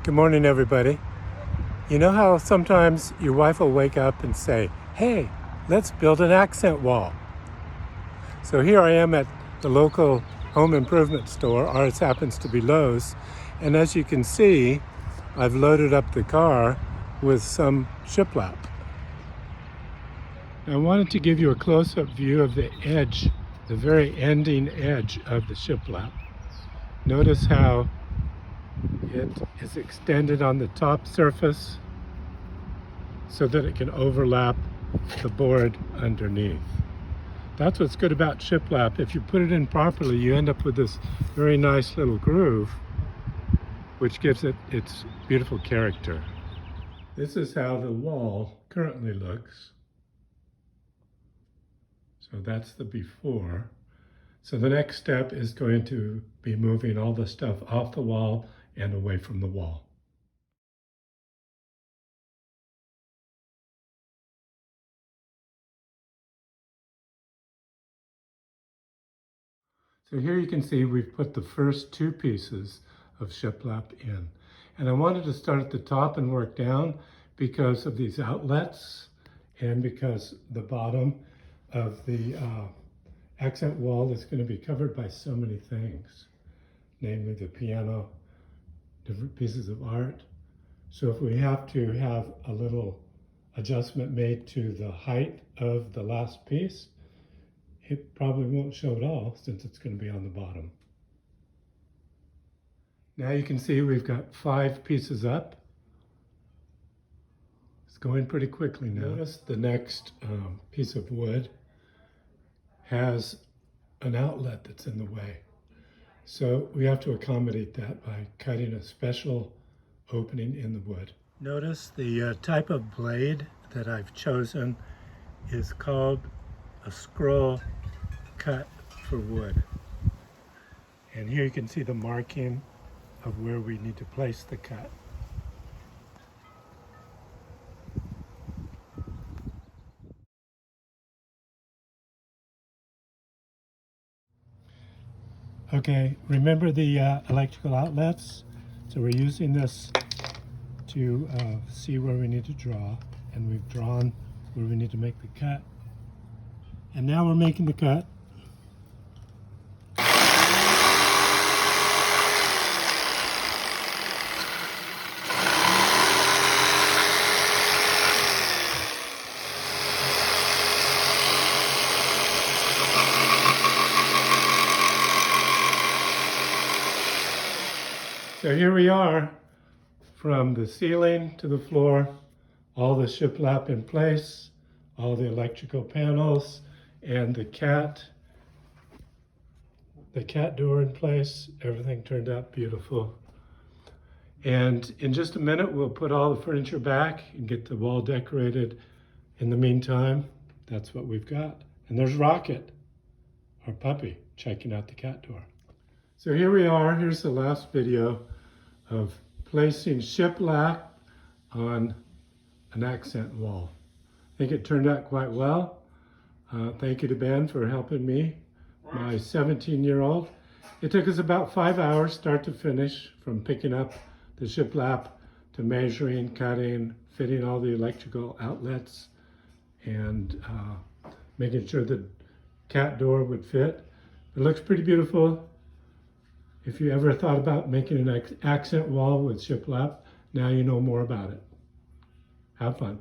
Good morning, everybody. You know how sometimes your wife will wake up and say, "Hey, let's build an accent wall." So here I am at the local home improvement store. Ours happens to be Lowe's. And as you can see, I've loaded up the car with some shiplap. I wanted to give you a close-up view of the edge, the very ending edge of the shiplap. Notice how it is extended on the top surface so that it can overlap the board underneath. That's what's good about shiplap. If you put it in properly, you end up with this very nice little groove, which gives it its beautiful character. This is how the wall currently looks. So that's the before. So the next step is going to be moving all the stuff off the wall and away from the wall. So here you can see we've put the first two pieces of shiplap in. And I wanted to start at the top and work down because of these outlets and because the bottom of the accent wall is going to be covered by so many things, namely the piano, different pieces of art. So if we have to have a little adjustment made to the height of the last piece, it probably won't show at all since it's going to be on the bottom. Now you can see we've got 5 pieces up. It's going pretty quickly now. Notice the next piece of wood has an outlet that's in the way. So we have to accommodate that by cutting a special opening in the wood. Notice the type of blade that I've chosen is called a scroll cut for wood. And here you can see the marking of where we need to place the cut. Okay, remember the electrical outlets? So we're using this to see where we need to draw, and we've drawn where we need to make the cut. And now we're making the cut. So here we are, from the ceiling to the floor, all the shiplap in place, all the electrical panels, and the cat door in place. Everything turned out beautiful. And in just a minute, we'll put all the furniture back and get the wall decorated. In the meantime, that's what we've got. And there's Rocket, our puppy, checking out the cat door. So here we are. Here's the last video of placing shiplap on an accent wall. I think it turned out quite well. Thank you to Ben for helping me, my 17-year-old. It took us about 5 hours, start to finish, from picking up the shiplap to measuring, cutting, fitting all the electrical outlets, and making sure the cat door would fit. It looks pretty beautiful. If you ever thought about making an accent wall with shiplap, now you know more about it. Have fun.